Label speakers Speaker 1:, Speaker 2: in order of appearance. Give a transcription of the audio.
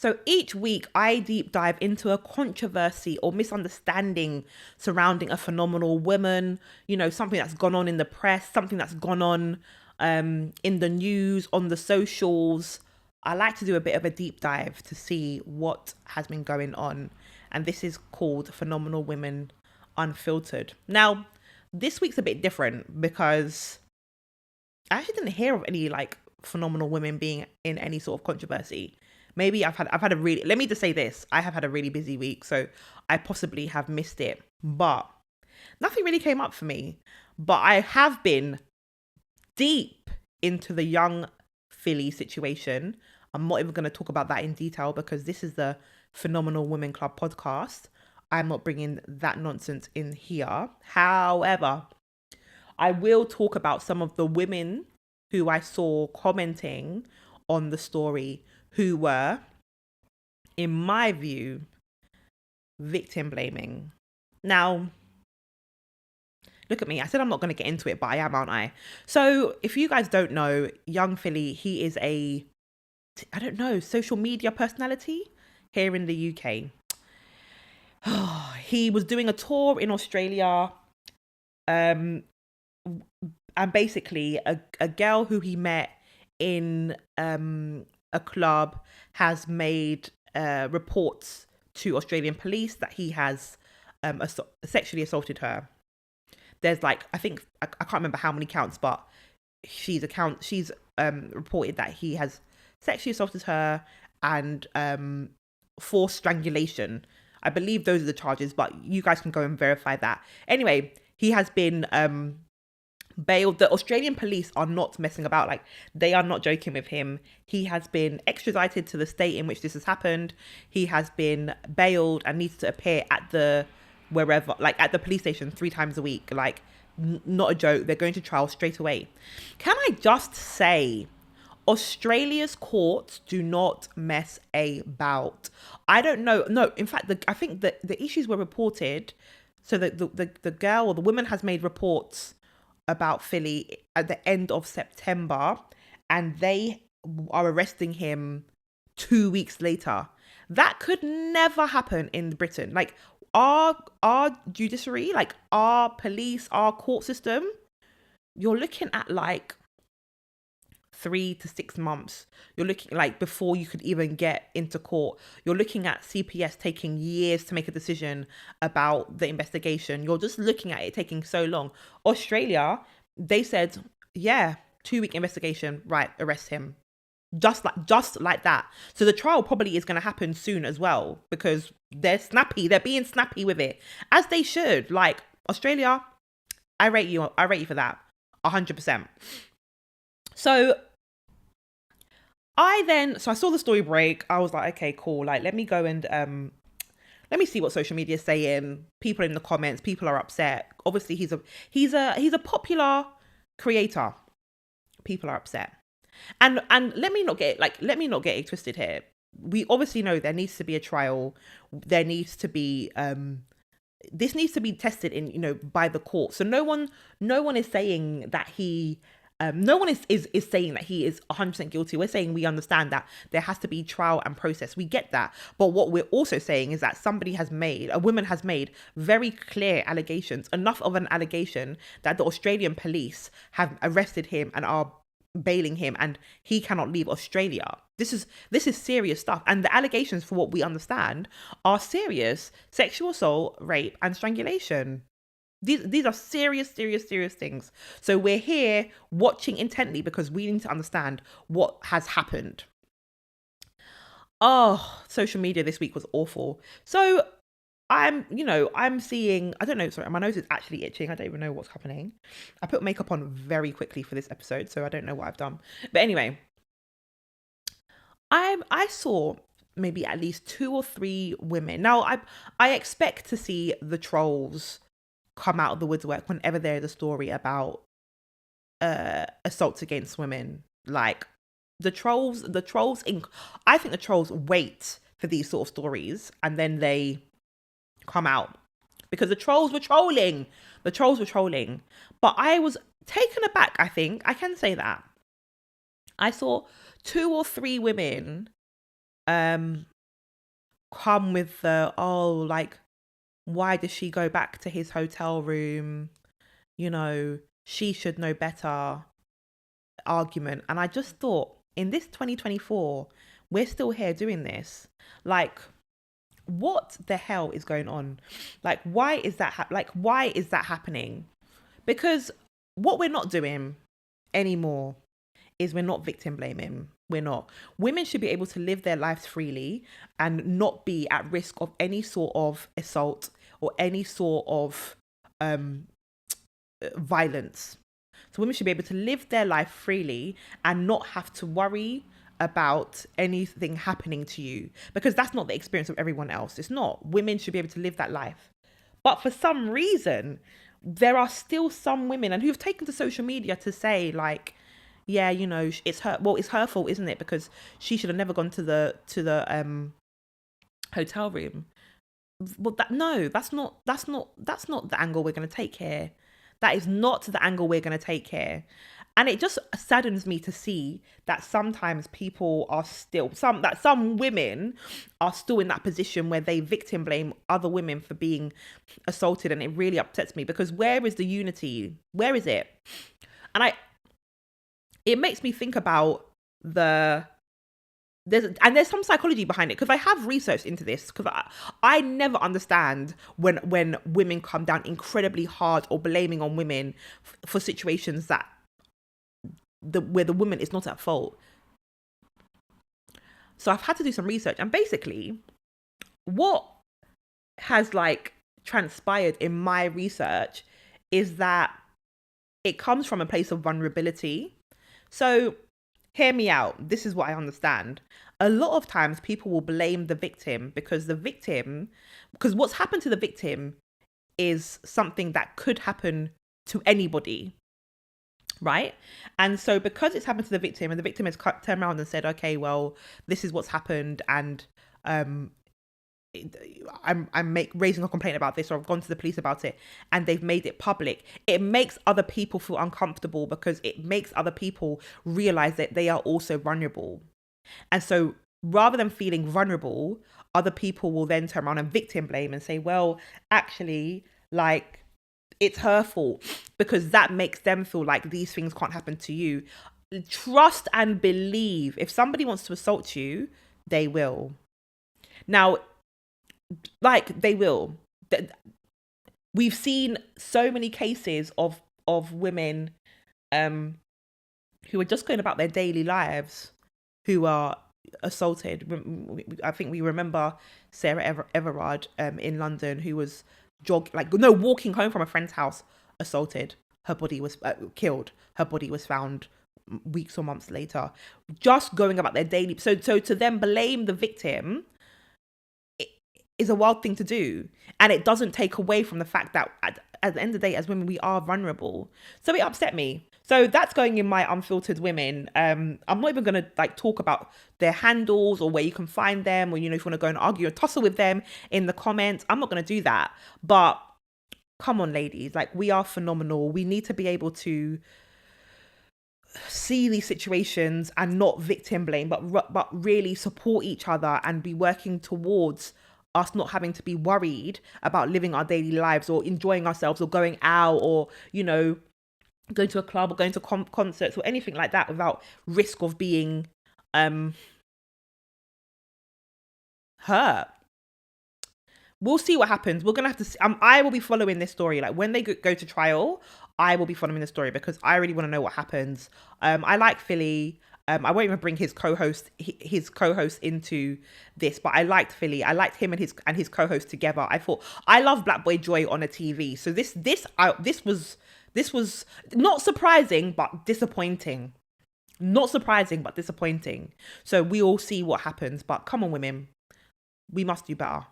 Speaker 1: So each week I deep dive into a controversy or misunderstanding surrounding a phenomenal woman, something that's gone on in the press, something that's gone on in the news, on the socials. I like to do a bit of a deep dive to see what has been going on. And this is called Phenomenal Women Unfiltered. Now, this week's a bit different because I actually didn't hear of any phenomenal women being in any sort of controversy. Maybe I've had a really, let me just say this, I have had a really busy week, so I possibly have missed it, but nothing really came up for me. But I have been deep into the young Philly situation. I'm not even going to talk about that in detail because this is the Phenomenal Women Club podcast. I'm not bringing that nonsense in here. However, I will talk about some of the women who I saw commenting on the story who were, in my view, victim blaming. Now, look at me. I said I'm not going to get into it, but I am, aren't I? So if you guys don't know, young Philly, he is social media personality here in the UK. He was doing a tour in Australia. And basically a girl who he met in a club has made reports to Australian police that he has sexually assaulted her. There's I think I can't remember how many counts, but she's reported that he has sexually assaulted her and forced strangulation. I believe those are the charges, but you guys can go and verify that. Anyway, he has been bailed. The Australian police are not messing about. They are not joking with him. He has been extradited to the state in which this has happened. He has been bailed and needs to appear at the at the police station 3 times a week. Not a joke. They're going to trial straight away. Can I just say, Australia's courts do not mess about. I don't know. No, in fact, I think that the issues were reported. So the girl or the woman has made reports about Philly at the end of September, and they are arresting him 2 weeks later. That could never happen in Britain. Our judiciary, our police, our court system, you're looking at 3 to 6 months. You're looking before you could even get into court. You're looking at CPS taking years to make a decision about the investigation. You're just looking at it taking so long. Australia, they said, 2-week investigation, right, arrest him. Just like that. So the trial probably is going to happen soon as well because they're snappy. They're being snappy with it, as they should. Australia, I rate you for that 100%. So I saw the story break. I was like, okay, cool. Let me go and let me see what social media is saying. People in the comments, people are upset. Obviously, he's a popular creator. People are upset. And let me not get it twisted here. We obviously know there needs to be a trial. There needs to be this needs to be tested in by the court. So no one is saying that he no one is saying that he is 100% guilty. We're saying we understand that there has to be trial and process. We get that. But what we're also saying is that a woman has made very clear allegations, enough of an allegation that the Australian police have arrested him and are bailing him and he cannot leave Australia. This is serious stuff. And the allegations, for what we understand, are serious: sexual assault, rape, and strangulation. These are serious things. So we're here watching intently because we need to understand what has happened. Oh, social media this week was awful. So I'm seeing, I don't know, sorry, my nose is actually itching. I don't even know what's happening. I put makeup on very quickly for this episode, so I don't know what I've done. But anyway, I saw maybe at least 2 or 3 women. Now, I expect to see the trolls come out of the woodwork whenever there is a story about assaults against women. The trolls I think the trolls wait for these sort of stories and then they come out, because the trolls were trolling. But I was taken aback. I think I can say that I saw 2 or 3 women um come with the, oh, like, why does she go back to his hotel room? You know, she should know better argument. And I just thought, in this 2024, we're still here doing this. Like, what the hell is going on? Like, why is that why is that happening? Because what we're not doing anymore is we're not victim blaming. We're not. Women should be able to live their lives freely and not be at risk of any sort of assault or any sort of violence. So women should be able to live their life freely and not have to worry about anything happening to you, because that's not the experience of everyone else. It's not. Women should be able to live that life. But for some reason, there are still some women and who've taken to social media to say, like, yeah, you know, it's her fault, isn't it? Because she should have never gone to the hotel room. Well, that's not the angle we're going to take here. That is not the angle we're going to take here. And it just saddens me to see that sometimes people are still, some women are still in that position where they victim blame other women for being assaulted. And it really upsets me, because where is the unity? Where is it? And it makes me think about there's some psychology behind it, because I have researched into this, because I never understand when women come down incredibly hard or blaming on women for situations that where the woman is not at fault. So I've had to do some research, and basically what has like transpired in my research is that it comes from a place of vulnerability. So hear me out. This is what I understand. A lot of times people will blame the victim because what's happened to the victim is something that could happen to anybody, right? And so because it's happened to the victim and the victim has turned around and said, okay, well, this is what's happened, and I'm raising a complaint about this, or I've gone to the police about it, and they've made it public. It makes other people feel uncomfortable, because it makes other people realize that they are also vulnerable. And so rather than feeling vulnerable, other people will then turn around and victim blame and say, well, actually, like, it's her fault, because that makes them feel like these things can't happen to you. Trust and believe, if somebody wants to assault you, they will. Now, like, they will. We've seen so many cases of women who are just going about their daily lives who are assaulted. I think we remember Sarah Everard in London, who was walking home from a friend's house, assaulted. Her body was killed. Her body was found weeks or months later. Just going about their daily. So to then blame the victim is a wild thing to do, and it doesn't take away from the fact that at the end of the day, as women, we are vulnerable. So it upset me. So that's going in my unfiltered women. I'm not even going to like talk about their handles or where you can find them, or, you know, if you want to go and argue or tussle with them in the comments, I'm not going to do that. But come on, ladies, like, we are phenomenal. We need to be able to see these situations and not victim blame, but really support each other and be working towards us not having to be worried about living our daily lives or enjoying ourselves or going out, or, you know, going to a club or going to concerts or anything like that without risk of being hurt. We'll see what happens. We're gonna have to see. I will be following this story. Like, when they go to trial, I will be following the story, because I really want to know what happens. I like Philly. I won't even bring his co-host into this, but I liked Philly. I liked him and his co-host together. I thought, I love Black Boy Joy on a TV. So this was not surprising, but disappointing. Not surprising, but disappointing. So we all see what happens. But come on, women, we must do better.